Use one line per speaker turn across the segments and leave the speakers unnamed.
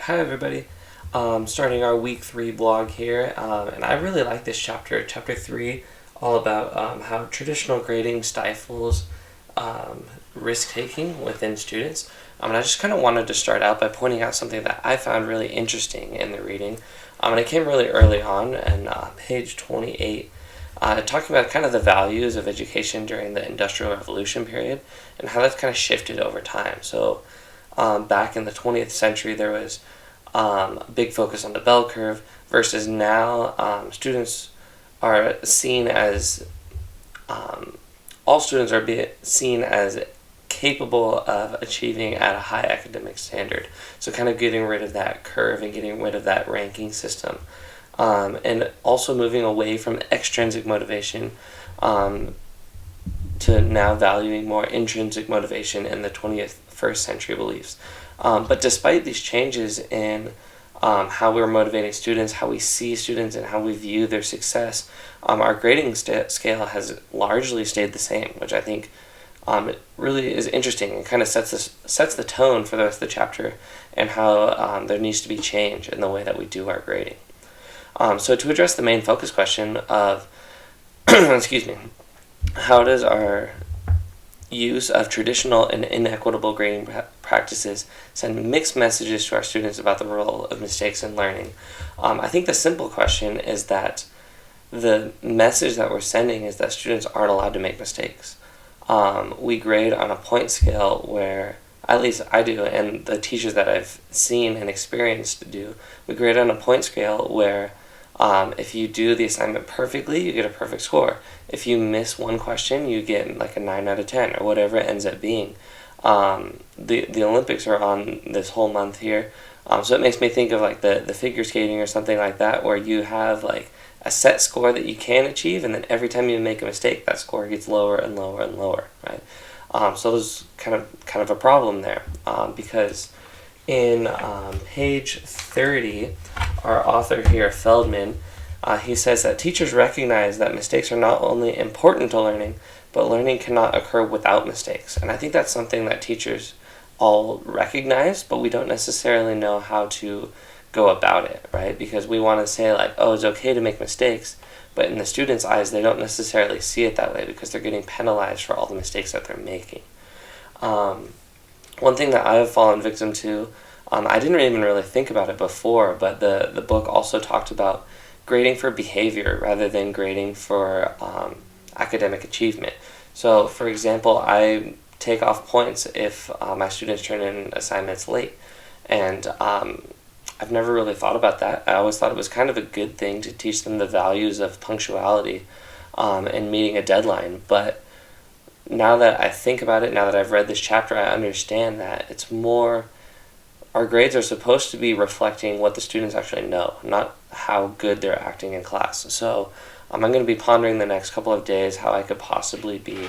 Hi everybody. Starting our week 3 blog here, and I really like this chapter 3, all about how traditional grading stifles risk-taking within students. And I just kind of wanted to start out by pointing out something that I found really interesting in the reading. And it came really early on, and page 28, talking about kind of the values of education during the Industrial Revolution period, and how that's kind of shifted over time. So back in the 20th century, there was a big focus on the bell curve, versus now students are seen as, all students are seen as capable of achieving at a high academic standard. So kind of getting rid of that curve and getting rid of that ranking system. And also moving away from extrinsic motivation to now valuing more intrinsic motivation in the 21st century beliefs. But despite these changes in how we're motivating students, how we see students, and how we view their success, our grading scale has largely stayed the same, which I think it really is interesting and kind of sets the tone for the rest of the chapter, and how there needs to be change in the way that we do our grading. So to address the main focus question of excuse me, how does our use of traditional and inequitable grading practices send mixed messages to our students about the role of mistakes in learning? I think the simple question is that the message that we're sending is that students aren't allowed to make mistakes. We grade on a point scale where, at least I do, and the teachers that I've seen and experienced do, we grade on a point scale where if you do the assignment perfectly, you get a perfect score. If you miss one question, you get like a 9 out of 10, or whatever it ends up being. The Olympics are on this whole month here, so it makes me think of like the figure skating or something like that, where you have like a set score that you can achieve, and then every time you make a mistake, that score gets lower and lower and lower, right? So there's kind of a problem there, because in page 30, our author here, Feldman, he says that teachers recognize that mistakes are not only important to learning, but learning cannot occur without mistakes. And I think that's something that teachers all recognize, but we don't necessarily know how to go about it, right? Because we want to say like, oh, it's okay to make mistakes, but in the students' eyes, they don't necessarily see it that way, because they're getting penalized for all the mistakes that they're making. One thing that I have fallen victim to, I didn't even really think about it before, but the book also talked about grading for behavior rather than grading for academic achievement. So, for example, I take off points if my students turn in assignments late, and I've never really thought about that. I always thought it was kind of a good thing to teach them the values of punctuality and meeting a deadline, but now that I think about it, now that I've read this chapter, I understand that it's more, our grades are supposed to be reflecting what the students actually know, not how good they're acting in class. So I'm going to be pondering the next couple of days how I could possibly be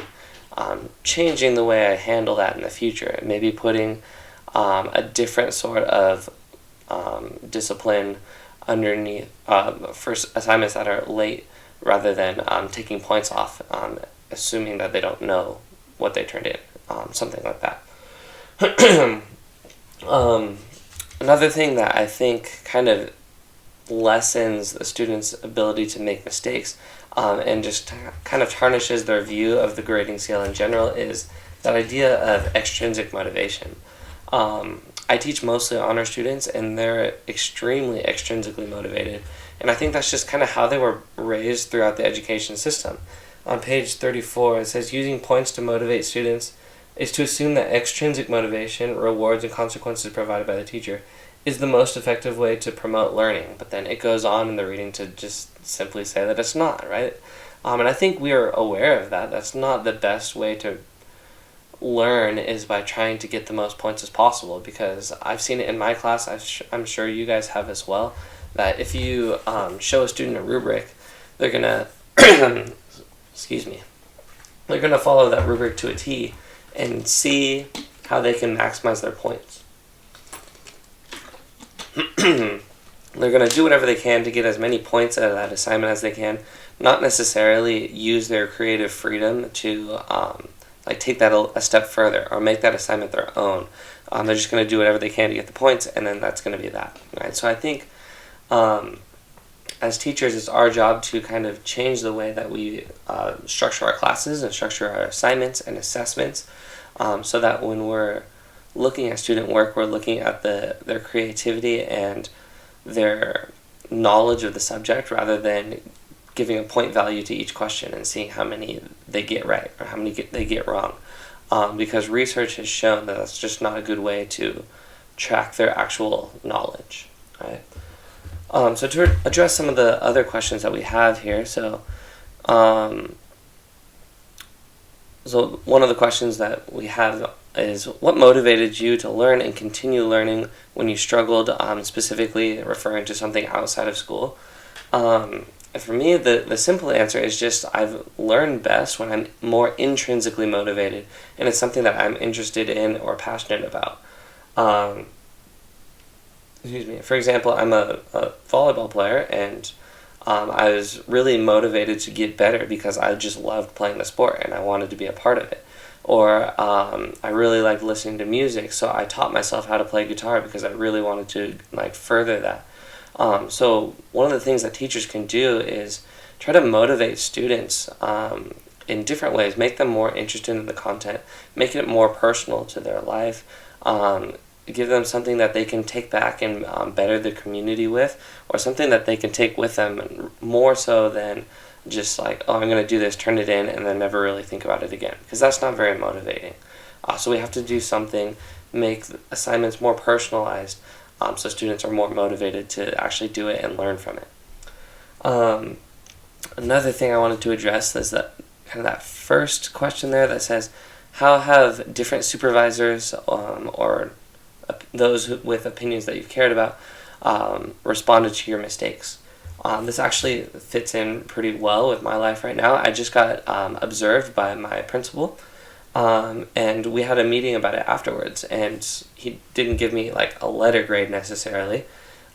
changing the way I handle that in the future. Maybe putting a different sort of discipline underneath for assignments that are late, rather than taking points off, assuming that they don't know what they turned in, something like that. Another thing that I think kind of lessens the students' ability to make mistakes, and just kind of tarnishes their view of the grading scale in general, is that idea of extrinsic motivation. I teach mostly honor students, and they're extremely extrinsically motivated, and I think that's just kind of how they were raised throughout the education system. On page 34, it says, using points to motivate students is to assume that extrinsic motivation, rewards and consequences provided by the teacher, is the most effective way to promote learning. But then it goes on in the reading to just simply say that it's not, right? And I think we are aware of that. That's not the best way to learn, is by trying to get the most points as possible, because I've seen it in my class, I'm sure you guys have as well, that if you show a student a rubric, they're going to excuse me, they're going to follow that rubric to a T and see how they can maximize their points. They're going to do whatever they can to get as many points out of that assignment as they can, not necessarily use their creative freedom to like take that a step further or make that assignment their own. They're just going to do whatever they can to get the points, and then that's going to be that, right? So I think as teachers, it's our job to kind of change the way that we structure our classes and structure our assignments and assessments, so that when we're looking at student work, we're looking at their creativity and their knowledge of the subject rather than giving a point value to each question and seeing how many they get right or how many they get wrong. Because research has shown that that's just not a good way to track their actual knowledge, right? So to address some of the other questions that we have here, so one of the questions that we have is, what motivated you to learn and continue learning when you struggled, specifically referring to something outside of school? For me, the simple answer is just I've learned best when I'm more intrinsically motivated, and it's something that I'm interested in or passionate about. Excuse me. For example, I'm a volleyball player, and I was really motivated to get better because I just loved playing the sport and I wanted to be a part of it. Or I really liked listening to music, so I taught myself how to play guitar because I really wanted to further that. So one of the things that teachers can do is try to motivate students in different ways, make them more interested in the content, make it more personal to their life, give them something that they can take back and better the community with, or something that they can take with them more so than just like, oh, I'm going to do this, turn it in, and then never really think about it again, because that's not very motivating. So we have to do something, make assignments more personalized, so students are more motivated to actually do it and learn from it. Another thing I wanted to address is that first question there that says, how have different supervisors or those with opinions that you've cared about responded to your mistakes? This actually fits in pretty well with my life right now. I just got observed by my principal, and we had a meeting about it afterwards, and he didn't give me a letter grade necessarily,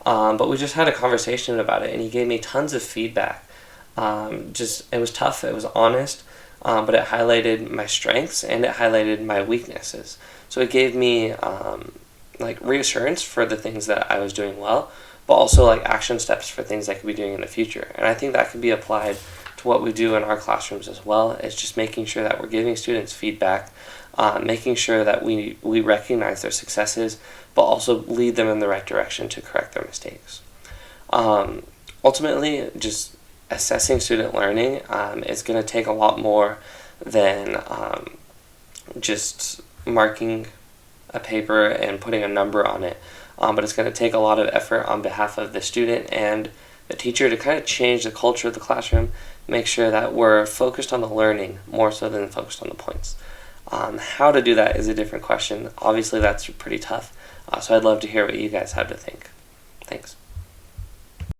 but we just had a conversation about it, and he gave me tons of feedback. It was tough, it was honest, but it highlighted my strengths and it highlighted my weaknesses. So it gave me reassurance for the things that I was doing well, but also action steps for things I could be doing in the future. And I think that could be applied to what we do in our classrooms as well. It's just making sure that we're giving students feedback, making sure that we recognize their successes, but also lead them in the right direction to correct their mistakes. Ultimately, just assessing student learning is going to take a lot more than just marking a paper and putting a number on it, but it's going to take a lot of effort on behalf of the student and the teacher to kind of change the culture of the classroom, make sure that we're focused on the learning more so than focused on the points. How to do that is a different question. Obviously, that's pretty tough, so I'd love to hear what you guys have to think. Thanks.